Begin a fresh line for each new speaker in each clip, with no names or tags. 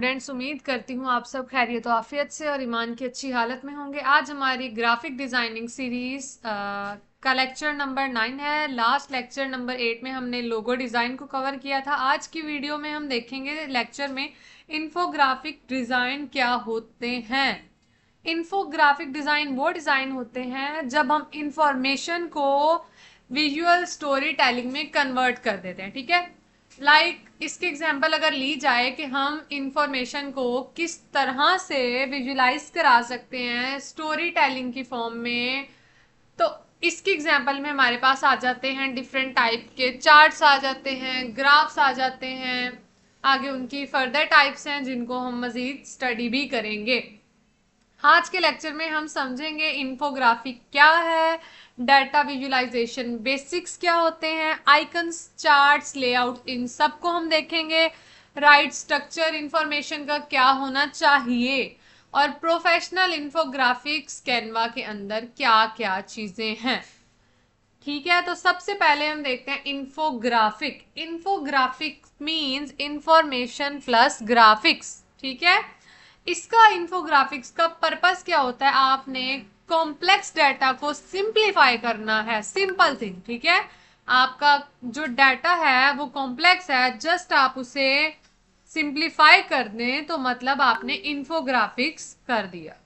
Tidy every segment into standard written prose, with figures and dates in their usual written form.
Friends, उम्मीद करती हूँ आप सब खैरियत और आफियत से और ईमान की अच्छी हालत में होंगे। आज हमारी ग्राफिक डिजाइनिंग सीरीज का लेक्चर नंबर 9 है। लास्ट लेक्चर नंबर 8 में हमने लोगो डिजाइन को कवर किया था। आज की वीडियो में हम देखेंगे लेक्चर में इन्फोग्राफिक डिजाइन क्या होते हैं। इन्फोग्राफिक डिजाइन वो डिजाइन होते हैं जब हम इंफॉर्मेशन को विजुअल स्टोरी टेलिंग में कन्वर्ट कर देते हैं। ठीक है, इसके एग्जांपल अगर ली जाए कि हम इंफॉर्मेशन को किस तरह से विजुलाइज करा सकते हैं स्टोरी टेलिंग की फॉर्म में, तो इसके एग्जांपल में हमारे पास आ जाते हैं डिफरेंट टाइप के चार्ट्स, आ जाते हैं ग्राफ्स, आ जाते हैं। आगे उनकी फर्दर टाइप्स हैं जिनको हम मजीद स्टडी भी करेंगे। आज के लेक्चर में हम समझेंगे इन्फोग्राफिक क्या है, डाटा विजुअलाइजेशन बेसिक्स क्या होते हैं, आइकन्स, चार्ट्स, लेआउट, इन सबको हम देखेंगे। राइट स्ट्रक्चर इंफॉर्मेशन का क्या होना चाहिए और प्रोफेशनल इन्फोग्राफिक्स कैनवा के अंदर क्या क्या चीजें हैं। ठीक है, तो सबसे पहले हम देखते हैं infographic. Infographic means information plus graphics. ठीक है, इसका इन्फोग्राफिक्स का पर्पस क्या होता है? आपने कॉम्प्लेक्स डाटा को सिंप्लीफाई करना है, सिंपल थिंग। ठीक है, आपका जो डाटा है वो कॉम्प्लेक्स है, जस्ट आप उसे सिंप्लीफाई कर दें तो मतलब आपने इन्फोग्राफिक्स कर दिया।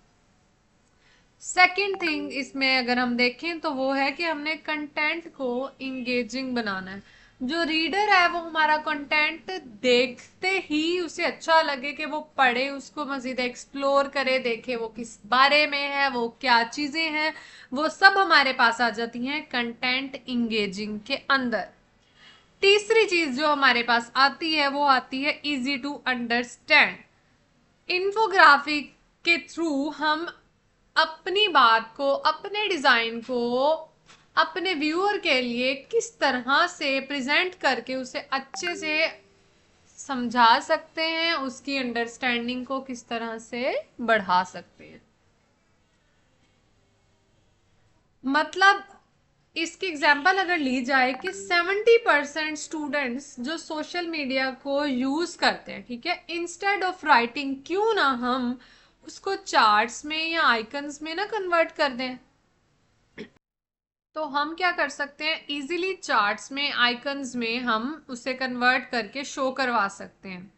सेकेंड थिंग इसमें अगर हम देखें तो वो है कि हमने कंटेंट को इंगेजिंग बनाना है। जो रीडर है वो हमारा कंटेंट देखते ही उसे अच्छा लगे कि वो पढ़े, उसको मजीद एक्सप्लोर करे, देखे वो किस बारे में है, वो क्या चीजें हैं, वो सब हमारे पास आ जाती हैं कंटेंट इंगेजिंग के अंदर। तीसरी चीज जो हमारे पास आती है वो आती है इजी टू अंडरस्टैंड। इन्फोग्राफिक के थ्रू हम अपनी बात को, अपने डिजाइन को अपने व्यूअर के लिए किस तरह से प्रेजेंट करके उसे अच्छे से समझा सकते हैं, उसकी अंडरस्टैंडिंग को किस तरह से बढ़ा सकते हैं। मतलब इसकी एग्जाम्पल अगर ली जाए कि 70% स्टूडेंट्स जो सोशल मीडिया को यूज करते हैं, ठीक है, इंस्टेड ऑफ राइटिंग क्यों ना हम उसको चार्ट्स में या आइकन्स में ना कन्वर्ट कर दें। तो हम क्या कर सकते हैं, इजीली चार्ट्स में, आइकन्स में हम उसे कन्वर्ट करके शो करवा सकते हैं।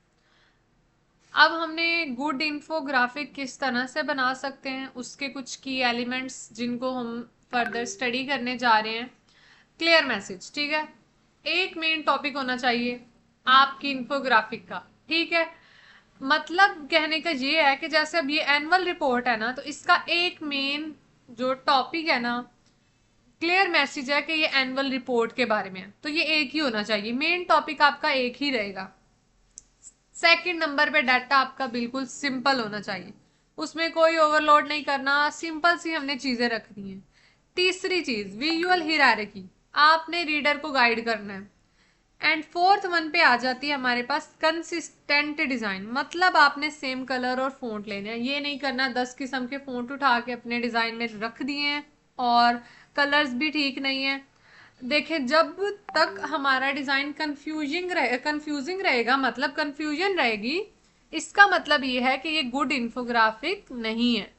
अब हमने गुड इन्फोग्राफिक किस तरह से बना सकते हैं, उसके कुछ की एलिमेंट्स जिनको हम फर्दर स्टडी करने जा रहे हैं। क्लियर मैसेज, ठीक है, एक मेन टॉपिक होना चाहिए आपकी इन्फोग्राफिक का। ठीक है, मतलब कहने का ये है कि जैसे अब ये एनुअल रिपोर्ट है ना, तो इसका एक मेन जो टॉपिक है ना, क्लियर मैसेज है कि ये एनुअल रिपोर्ट के बारे में है, तो ये एक ही होना चाहिए, मेन टॉपिक आपका एक ही रहेगा। सेकंड नंबर पे डाटा आपका बिल्कुल सिंपल होना चाहिए, उसमें कोई ओवरलोड नहीं करना, सिंपल सी हमने चीजें रखनी है। तीसरी चीज विजुअल हिरारकी, आपने रीडर को गाइड करना है। एंड फोर्थ वन पे आ जाती है हमारे पास कंसिस्टेंट डिजाइन, मतलब आपने सेम कलर और फोंट लेने हैं। ये नहीं करना 10 किस्म के फोंट उठा के अपने डिजाइन में रख दिए हैं और कलर्स भी ठीक नहीं है। देखिए, जब तक हमारा डिजाइन कंफ्यूजिंग रहेगा, मतलब कंफ्यूजन रहेगी, इसका मतलब ये है कि ये गुड इन्फोग्राफिक नहीं है।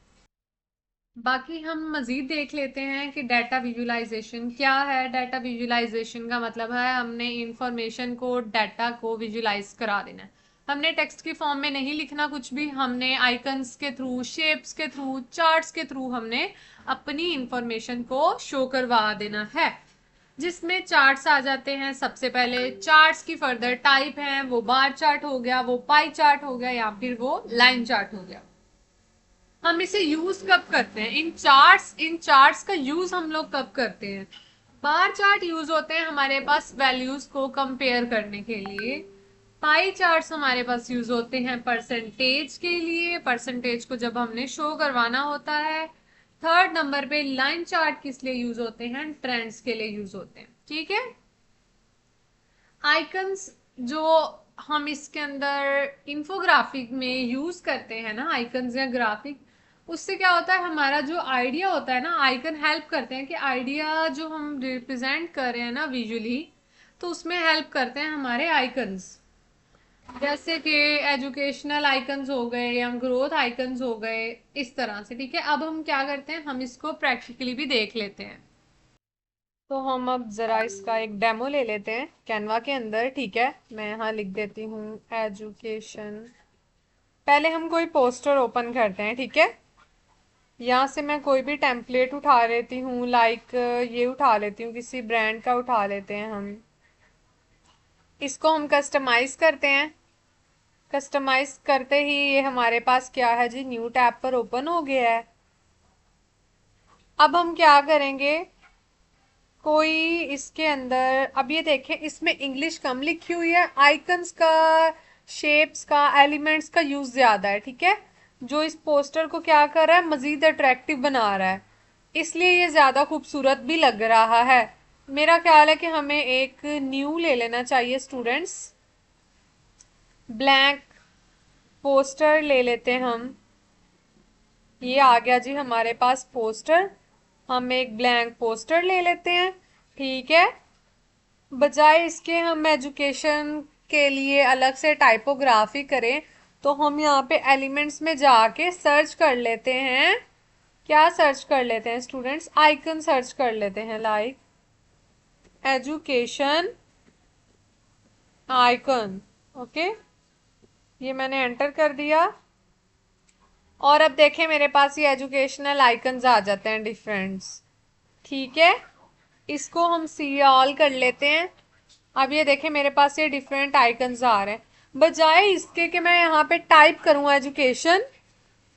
बाकी हम मजीद देख लेते हैं कि डाटा विजुअलाइजेशन क्या है। डाटा विजुअलाइजेशन का मतलब है हमने इंफॉर्मेशन को, डाटा को विजुअलाइज करा देना है। हमने टेक्स्ट की फॉर्म में नहीं लिखना कुछ भी, हमने आइकन्स के थ्रू, शेप्स के थ्रू, चार्ट्स के थ्रू हमने अपनी इंफॉर्मेशन को शो करवा देना है, जिसमें चार्ट्स आ जाते हैं। सबसे पहले चार्ट्स की फर्दर टाइप है, वो बार चार्ट हो गया, वो पाई चार्ट हो गया, या फिर वो लाइन चार्ट हो गया। हम इसे यूज कब करते हैं, इन चार्ट्स का यूज हम लोग कब करते हैं? बार चार्ट यूज होते हैं हमारे पास वैल्यूज को कंपेयर करने के लिए। पाई चार्ट्स हमारे पास यूज होते हैं परसेंटेज के लिए, परसेंटेज को जब हमने शो करवाना होता है। थर्ड नंबर पे लाइन चार्ट किस लिए यूज होते हैं? ट्रेंड्स के लिए यूज होते हैं। ठीक है, आइकन्स जो हम इसके अंदर इंफोग्राफिक में यूज करते हैं ना, आइकन्स या ग्राफिक, उससे क्या होता है, हमारा जो आइडिया होता है ना, आइकन हेल्प करते हैं कि आइडिया जो हम रिप्रेजेंट कर रहे हैं ना विजुअली, तो उसमें हेल्प करते हैं हमारे आइकन्स। जैसे कि एजुकेशनल आइकन्स हो गए या ग्रोथ आइकन्स हो गए, इस तरह से। ठीक है, अब हम क्या करते हैं, हम इसको प्रैक्टिकली भी देख लेते हैं। तो हम अब जरा इसका एक डेमो ले लेते हैं कैनवा के अंदर। ठीक है, मैं यहाँ लिख देती हूँ एजुकेशन। पहले हम कोई पोस्टर ओपन करते हैं। ठीक है, यहाँ से मैं कोई भी टेम्पलेट उठा लेती हूँ, लाइक ये उठा लेती हूँ, किसी ब्रांड का उठा लेते हैं हम। इसको हम कस्टमाइज करते हैं। कस्टमाइज करते ही ये हमारे पास क्या है जी, न्यू टैब पर ओपन हो गया है। अब हम क्या करेंगे, कोई इसके अंदर, अब ये देखें इसमें इंग्लिश कम लिखी हुई है, आइकन्स का, शेप्स का, एलिमेंट्स का यूज ज्यादा है। ठीक है, जो इस पोस्टर को क्या कर रहा है, मजीद अट्रैक्टिव बना रहा है, इसलिए ये ज्यादा खूबसूरत भी लग रहा है। मेरा ख्याल है कि हमें एक न्यू ले लेना चाहिए स्टूडेंट्स। ब्लैंक पोस्टर ले लेते हैं हम। ये आ गया जी हमारे पास पोस्टर। हम एक ब्लैंक पोस्टर ले लेते हैं। ठीक है, बजाय इसके हम एजुकेशन के लिए अलग से टाइपोग्राफी करें, तो हम यहाँ पे एलिमेंट्स में जाके सर्च कर लेते हैं। क्या सर्च कर लेते हैं स्टूडेंट्स, आइकन सर्च कर लेते हैं, लाइक एजुकेशन आइकन। ओके, ये मैंने एंटर कर दिया और अब देखें मेरे पास ये एजुकेशनल आइकन्स आ जाते हैं डिफरेंट्स। ठीक है, इसको हम सी ऑल कर लेते हैं। अब ये देखें मेरे पास ये डिफरेंट आइकन्स आ रहे हैं। बजाय इसके कि मैं यहाँ पे टाइप करूँ एजुकेशन,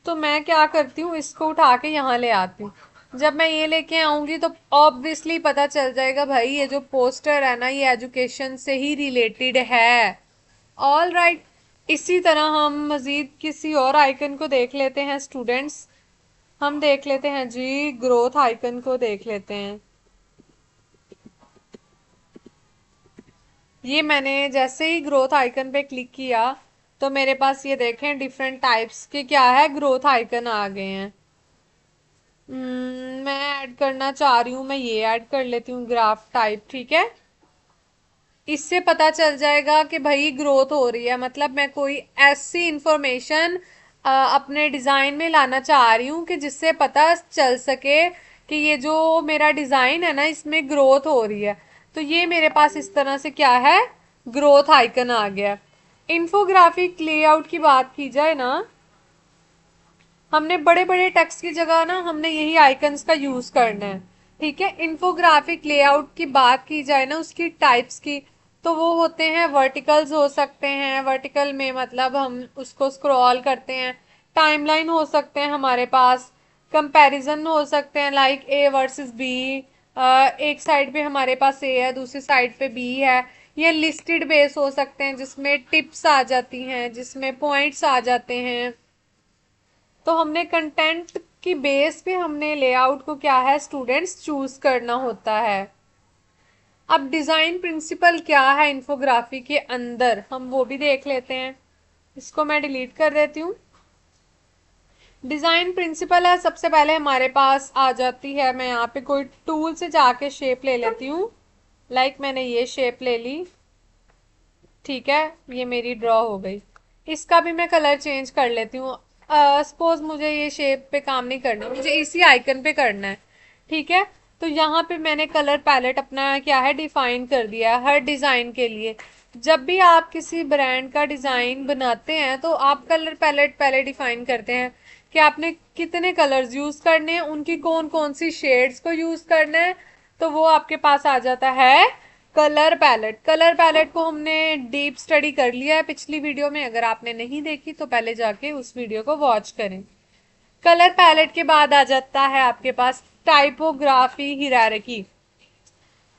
तो मैं क्या करती हूँ, इसको उठा के यहाँ ले आती हूँ। जब मैं ये लेके आऊंगी तो ऑब्वियसली पता चल जाएगा भाई ये जो पोस्टर है ना, ये एजुकेशन से ही रिलेटेड है। ऑल राइट, इसी तरह हम मजीद किसी और आइकन को देख लेते हैं स्टूडेंट्स। हम देख लेते हैं जी, ग्रोथ आइकन को देख लेते हैं। ये मैंने जैसे ही ग्रोथ आइकन पे क्लिक किया तो मेरे पास ये देखें डिफरेंट टाइप्स के क्या है, ग्रोथ आइकन आ गए हैं। मैं ऐड करना चाह रही हूँ, मैं ये ऐड कर लेती हूँ ग्राफ टाइप। ठीक है, इससे पता चल जाएगा कि भाई ग्रोथ हो रही है, मतलब मैं कोई ऐसी इंफॉर्मेशन अपने डिजाइन में लाना चाह रही हूँ कि जिससे पता चल सके कि ये जो मेरा डिजाइन है ना, इसमें ग्रोथ हो रही है। तो ये मेरे पास इस तरह से क्या है, ग्रोथ आइकन आ गया। इंफोग्राफिक लेआउट की बात की जाए ना, हमने बड़े बड़े टेक्स्ट की जगह ना हमने यही आइकन्स का यूज करना है। ठीक है, इंफोग्राफिक लेआउट की बात की जाए ना, उसकी टाइप्स की, तो वो होते हैं वर्टिकल्स हो सकते हैं, वर्टिकल में मतलब हम उसको स्क्रॉल करते हैं। टाइमलाइन हो सकते हैं हमारे पास, कंपैरिजन हो सकते हैं, लाइक ए वर्सेस बी। एक साइड पे हमारे पास ए है, दूसरी साइड पे बी है। ये लिस्टेड बेस हो सकते हैं जिसमें टिप्स आ जाती हैं, जिसमें पॉइंट्स आ जाते हैं। तो हमने कंटेंट की बेस पे हमने लेआउट को क्या है स्टूडेंट्स चूज करना होता है। अब डिजाइन प्रिंसिपल क्या है इन्फोग्राफी के अंदर, हम वो भी देख लेते हैं। इसको मैं डिलीट कर देती हूँ। डिजाइन प्रिंसिपल है, सबसे पहले हमारे पास आ जाती है, मैं यहाँ पे कोई टूल से जाके शेप ले लेती हूँ। लाइक मैंने ये शेप ले ली। ठीक है, ये मेरी ड्रॉ हो गई। इसका भी मैं कलर चेंज कर लेती हूँ। सपोज मुझे ये शेप पे काम नहीं करना, मुझे इसी आइकन पे करना है। ठीक है, तो यहाँ पे मैंने कलर पैलेट अपना क्या है डिफाइन कर दिया है हर डिजाइन के लिए। जब भी आप किसी ब्रांड का डिजाइन बनाते हैं तो आप कलर पैलेट पहले डिफाइन करते हैं कि आपने कितने कलर्स यूज करने हैं, उनकी कौन कौन सी शेड्स को यूज करना है। तो वो आपके पास आ जाता है कलर पैलेट। कलर पैलेट को हमने डीप स्टडी कर लिया है पिछली वीडियो में, अगर आपने नहीं देखी तो पहले जाके उस वीडियो को वॉच करें। कलर पैलेट के बाद आ जाता है आपके पास टाइपोग्राफी हिरारकी।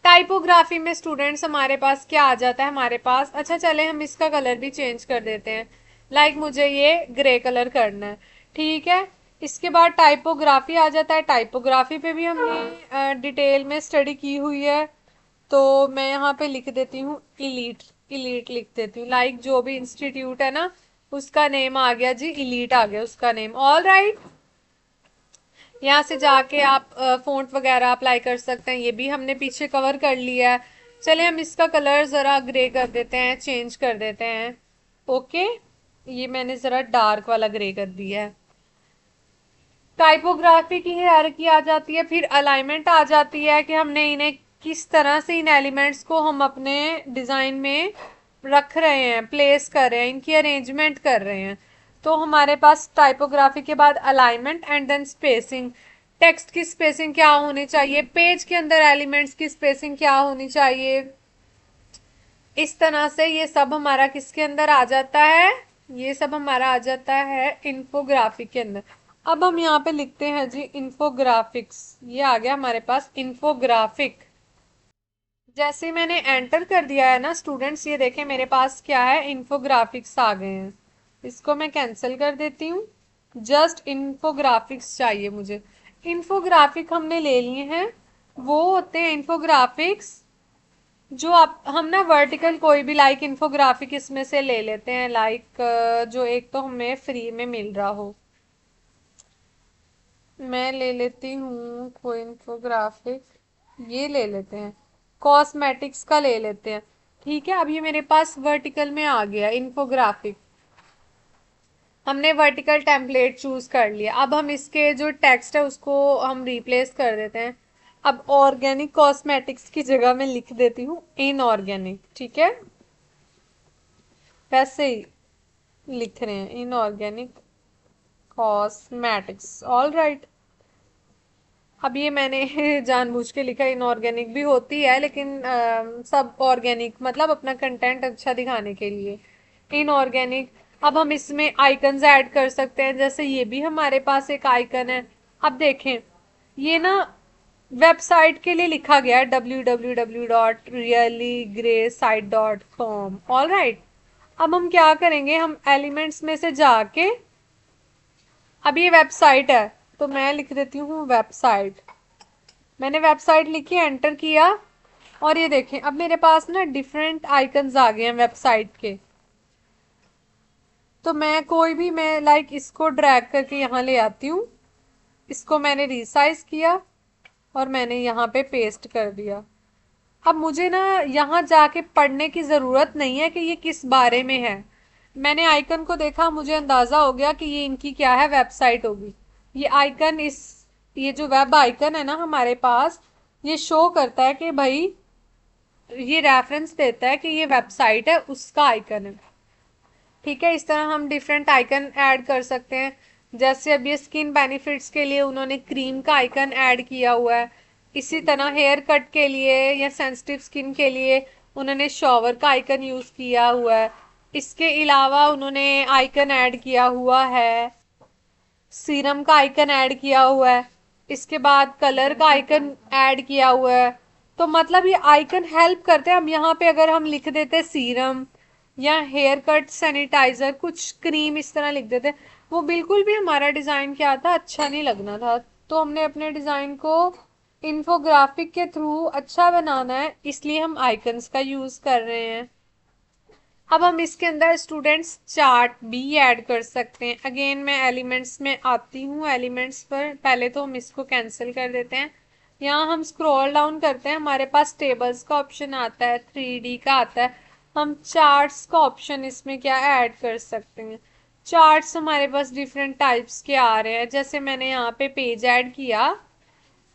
टाइपोग्राफी में स्टूडेंट्स हमारे पास क्या आ जाता है, हमारे पास, अच्छा चले हम इसका कलर भी चेंज कर देते हैं। लाइक मुझे ये ग्रे कलर करना है। ठीक है, इसके बाद टाइपोग्राफी आ जाता है। टाइपोग्राफी पे भी हमने डिटेल में स्टडी की हुई है। तो मैं यहाँ पे लिख देती हूँ इलीट। इलीट लिख देती हूँ, लाइक जो भी इंस्टीट्यूट है ना उसका नेम आ गया जी, इलीट आ गया उसका नेम। ऑल राइट, यहाँ से जाके आप फोंट वगैरह अप्लाई कर सकते हैं। ये भी हमने पीछे कवर कर लिया है। चले हम इसका कलर जरा ग्रे कर देते हैं, चेंज कर देते हैं। ओके, ये मैंने जरा डार्क वाला ग्रे कर दिया है। टाइपोग्राफी की हायरार्की आ जाती है, फिर अलाइनमेंट आ जाती है कि हमने इन्हें किस तरह से, इन एलिमेंट्स को हम अपने डिजाइन में रख रहे हैं, प्लेस कर रहे हैं, इनकी अरेंजमेंट कर रहे हैं। तो हमारे पास टाइपोग्राफी के बाद alignment and then spacing. Text की स्पेसिंग क्या होनी चाहिए, पेज के अंदर एलिमेंट्स की स्पेसिंग क्या होनी चाहिए, इस तरह से ये सब हमारा किसके अंदर आ जाता है, ये सब हमारा आ जाता है इन्फोग्राफिक के अंदर। अब हम यहाँ पे लिखते हैं जी इन्फोग्राफिक्स, ये आ गया हमारे पास इन्फोग्राफिक। जैसे ही मैंने एंटर कर दिया है ना स्टूडेंट्स, ये देखें मेरे पास क्या है, इन्फोग्राफिक्स आ गए हैं। इसको मैं कैंसिल कर देती हूँ, जस्ट इन्फोग्राफिक्स चाहिए मुझे। इन्फोग्राफिक हमने ले लिए हैं, वो होते हैं इन्फोग्राफिक्स जो आप, हम ना वर्टिकल कोई भी लाइक इन्फोग्राफिक इसमें से ले लेते हैं, लाइक जो एक तो हमें फ्री में मिल रहा हो। मैं ले लेती हूँ कोई इन्फोग्राफिक, ये ले लेते हैं, कॉस्मेटिक्स का ले लेते हैं। ठीक है, अब ये मेरे पास वर्टिकल में आ गया इन्फोग्राफिक। हमने वर्टिकल टेम्पलेट चूज कर लिया। अब हम इसके जो टेक्स्ट है उसको हम रिप्लेस कर देते हैं। अब ऑर्गेनिक कॉस्मेटिक्स की जगह मैं लिख देती हूँ इनऑर्गेनिक। ठीक है, वैसे ही लिख रहे हैं इनऑर्गेनिक कॉस्मेटिक्स, ऑल राइट। अब ये मैंने जानबूझ के लिखा, इनऑर्गेनिक भी होती है लेकिन सब ऑर्गेनिक मतलब अपना कंटेंट अच्छा दिखाने के लिए इनऑर्गेनिक। अब हम इसमें आइकन्स ऐड कर सकते हैं, जैसे ये भी हमारे पास एक आइकन है। अब देखें, ये ना वेबसाइट के लिए लिखा गया है www.reallygraysite.com, ऑल राइट। अब हम क्या करेंगे, हम एलिमेंट्स में से जाके, अब ये वेबसाइट है तो मैं लिख देती हूँ वेबसाइट। मैंने वेबसाइट लिखी, एंटर किया, और ये देखें अब मेरे पास ना डिफरेंट आइकन्स आ गए हैं वेबसाइट के। तो मैं कोई भी, मैं लाइक इसको ड्रैग करके यहाँ ले आती हूँ, इसको मैंने रिसाइज किया और मैंने यहाँ पे पेस्ट कर दिया। अब मुझे ना यहाँ जाके पढ़ने की ज़रूरत नहीं है कि ये किस बारे में है। मैंने आइकन को देखा, मुझे अंदाज़ा हो गया कि ये इनकी क्या है, वेबसाइट होगी। ये आइकन, इस ये जो वेब आइकन है ना हमारे पास, ये शो करता है कि भाई, ये रेफरेंस देता है कि ये वेबसाइट है, उसका आइकन है। ठीक है, इस तरह हम डिफरेंट आइकन ऐड कर सकते हैं। जैसे अब ये स्किन बेनिफिट्स के लिए उन्होंने क्रीम का आइकन ऐड किया हुआ है। इसी तरह हेयर कट के लिए या सेंसिटिव स्किन के लिए उन्होंने शॉवर का आइकन यूज किया हुआ है। इसके अलावा उन्होंने आइकन ऐड किया हुआ है, सीरम का आइकन ऐड किया हुआ है। इसके बाद कलर का आइकन ऐड किया हुआ है। तो मतलब ये आइकन हेल्प करते हैं। हम यहाँ पे अगर हम लिख देते सीरम या हेयर कट सैनिटाइजर, कुछ क्रीम इस तरह लिख देते, वो बिल्कुल भी हमारा डिजाइन क्या था, अच्छा नहीं लगना था। तो हमने अपने डिजाइन को इन्फोग्राफिक के थ्रू अच्छा बनाना है, इसलिए हम आइकन्स का यूज कर रहे हैं। अब हम इसके अंदर स्टूडेंट्स चार्ट भी ऐड कर सकते हैं। अगेन मैं एलिमेंट्स में आती हूँ, एलिमेंट्स पर पहले तो हम इसको कैंसिल कर देते हैं। यहाँ हम स्क्रॉल डाउन करते हैं, हमारे पास टेबल्स का ऑप्शन आता है, 3D का आता है। हम चार्ट्स का ऑप्शन इसमें क्या ऐड कर सकते हैं। चार्ट्स हमारे पास डिफरेंट टाइप्स के आ रहे हैं, जैसे मैंने यहाँ पे पेज ऐड किया।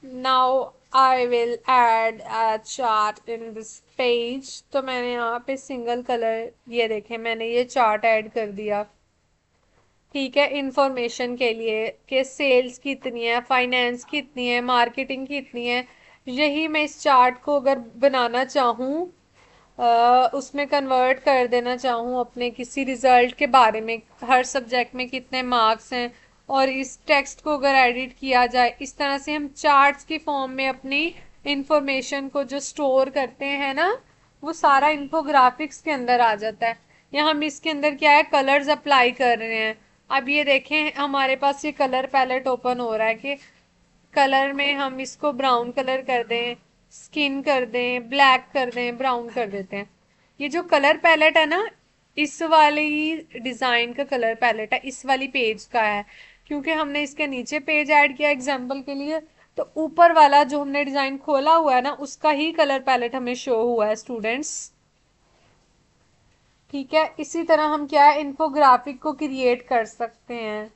Now I will add a chart in this page। तो मैंने यहाँ पे सिंगल कलर, ये देखें मैंने ये चार्ट ऐड कर दिया। ठीक है, इंफॉर्मेशन के लिए कि सेल्स कितनी है, फाइनेंस कितनी है, मार्केटिंग कितनी है। यही मैं इस चार्ट को अगर बनाना चाहूँ, उसमें कन्वर्ट कर देना चाहूँ अपने किसी रिजल्ट के बारे में, हर सब्जेक्ट में कितने मार्क्स हैं, और इस टेक्स्ट को अगर एडिट किया जाए, इस तरह से हम चार्ट्स की फॉर्म में अपनी इंफॉर्मेशन को जो स्टोर करते हैं ना, वो सारा इन्फोग्राफिक्स के अंदर आ जाता है। या हम इसके अंदर क्या है, कलर्स अप्लाई कर रहे हैं। अब ये देखें हमारे पास ये कलर पैलेट ओपन हो रहा है कि कलर में हम इसको ब्राउन कलर कर दें, स्किन कर दें, ब्लैक कर दें, ब्राउन कर देते हैं। ये जो कलर पैलेट है ना, इस वाली डिजाइन का कलर पैलेट है, इस वाली पेज का है, क्योंकि हमने इसके नीचे पेज ऐड किया एग्जाम्पल के लिए। तो ऊपर वाला जो हमने डिजाइन खोला हुआ है ना, उसका ही कलर पैलेट हमें शो हुआ है स्टूडेंट्स। ठीक है, इसी तरह हम क्या है इन्फोग्राफिक को क्रिएट कर सकते हैं।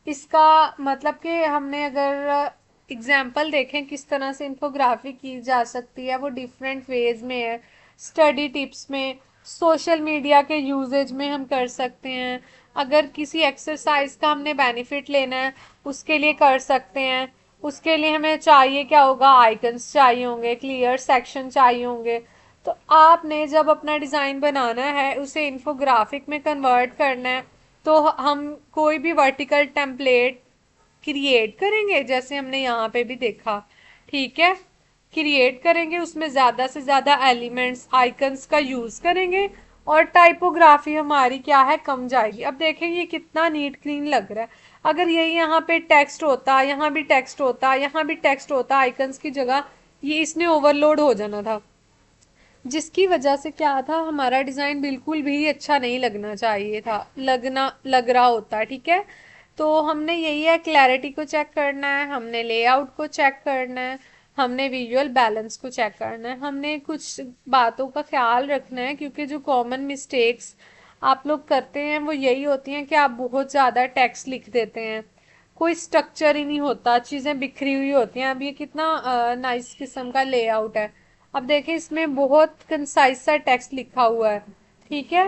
इसका मतलब कि हमने अगर एग्जाम्पल देखें किस तरह से इन्फोग्राफी की जा सकती है, वो डिफरेंट वेज में है। स्टडी टिप्स में, सोशल मीडिया के यूजेज में हम कर सकते हैं। अगर किसी एक्सरसाइज का हमने बेनिफिट लेना है उसके लिए कर सकते हैं। उसके लिए हमें चाहिए क्या होगा, आइकन्स चाहिए होंगे, क्लियर सेक्शन चाहिए होंगे। तो आपने जब अपना डिज़ाइन बनाना है उसे इन्फोग्राफिक में कन्वर्ट करना है, तो हम कोई भी वर्टिकल टेम्पलेट क्रिएट करेंगे जैसे हमने यहाँ पे भी देखा। ठीक है, क्रिएट करेंगे, उसमें ज़्यादा से ज़्यादा एलिमेंट्स आइकन्स का यूज़ करेंगे और टाइपोग्राफी हमारी क्या है कम जाएगी। अब देखें ये कितना नीट क्लीन लग रहा है। अगर यही यहाँ पे टेक्स्ट होता, यहाँ भी टेक्स्ट होता, यहाँ भी टेक्स्ट होता आइकन्स की जगह, ये इसने ओवरलोड हो जाना था, जिसकी वजह से क्या था हमारा डिज़ाइन बिल्कुल भी अच्छा नहीं लगना चाहिए था, लग रहा होता। ठीक है, तो हमने यही है, क्लैरिटी को चेक करना है, हमने लेआउट को चेक करना है, हमने विजुअल बैलेंस को चेक करना है, हमने कुछ बातों का ख्याल रखना है क्योंकि जो कॉमन मिस्टेक्स आप लोग करते हैं वो यही होती हैं कि आप बहुत ज़्यादा टेक्स्ट लिख देते हैं, कोई स्ट्रक्चर ही नहीं होता, चीज़ें बिखरी हुई होती हैं। अब ये कितना नाइस किस्म का लेआउट है। अब देखें इसमें बहुत कंसाइज सा टेक्स्ट लिखा हुआ है। ठीक है,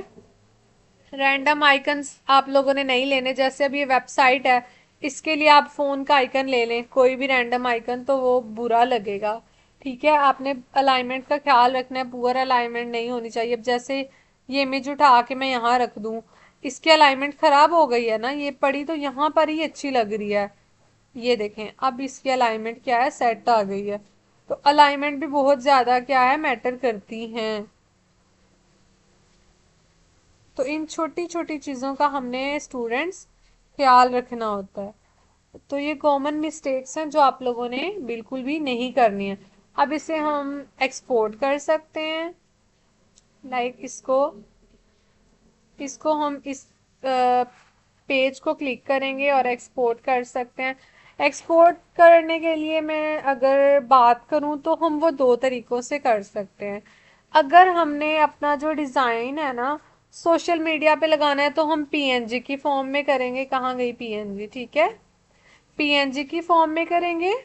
रैंडम आइकन्स आप लोगों ने नहीं लेने, जैसे अब ये वेबसाइट है इसके लिए आप फोन का आइकन ले लें, कोई भी रैंडम आइकन, तो वो बुरा लगेगा। ठीक है, आपने अलाइनमेंट का ख्याल रखना है, पुअर अलाइनमेंट नहीं होनी चाहिए। अब जैसे ये इमेज उठा के मैं यहाँ रख दूँ, इसकी अलाइनमेंट खराब हो गई है ना, ये पड़ी तो यहाँ पर ही अच्छी लग रही है। ये देखें अब इसकी अलाइनमेंट क्या है, सेट आ गई है। तो अलाइनमेंट भी बहुत ज्यादा क्या है मैटर करती हैं। तो इन छोटी छोटी चीजों का हमने स्टूडेंट्स ख्याल रखना होता है। तो ये कॉमन मिस्टेक्स हैं जो आप लोगों ने बिल्कुल भी नहीं करनी है। अब इसे हम एक्सपोर्ट कर सकते हैं, लाइक इसको हम इस पेज को क्लिक करेंगे और एक्सपोर्ट कर सकते हैं। एक्सपोर्ट करने के लिए मैं अगर बात करूं तो हम वो दो तरीकों से कर सकते हैं। अगर हमने अपना जो डिज़ाइन है ना सोशल मीडिया पे लगाना है तो हम पीएनजी की फॉर्म में करेंगे। कहाँ गई पीएनजी, ठीक है, पीएनजी की फॉर्म में करेंगे।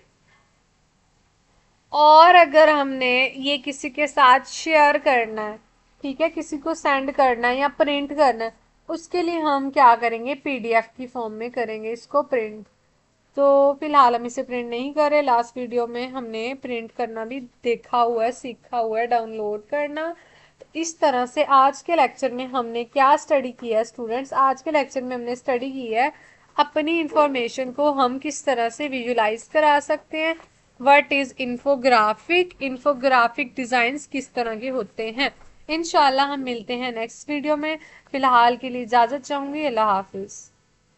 और अगर हमने ये किसी के साथ शेयर करना है, ठीक है, किसी को सेंड करना है या प्रिंट करना है, उसके लिए हम क्या करेंगे, पीडीएफ की फॉर्म में करेंगे इसको प्रिंट। तो फिलहाल हम इसे प्रिंट नहीं कर रहे, लास्ट वीडियो में हमने प्रिंट करना भी देखा हुआ है, सीखा हुआ है, डाउनलोड करना। तो इस तरह से आज के लेक्चर में हमने क्या स्टडी किया है स्टूडेंट्स, आज के लेक्चर में हमने स्टडी की है अपनी इंफॉर्मेशन को हम किस तरह से विजुलाइज करा सकते हैं, व्हाट इज इन्फोग्राफिक डिजाइन्स किस तरह के होते हैं। इंशाल्लाह हम मिलते हैं नेक्स्ट वीडियो में। फिलहाल के लिए इजाजत चाहूंगी, अल्लाह हाफिज।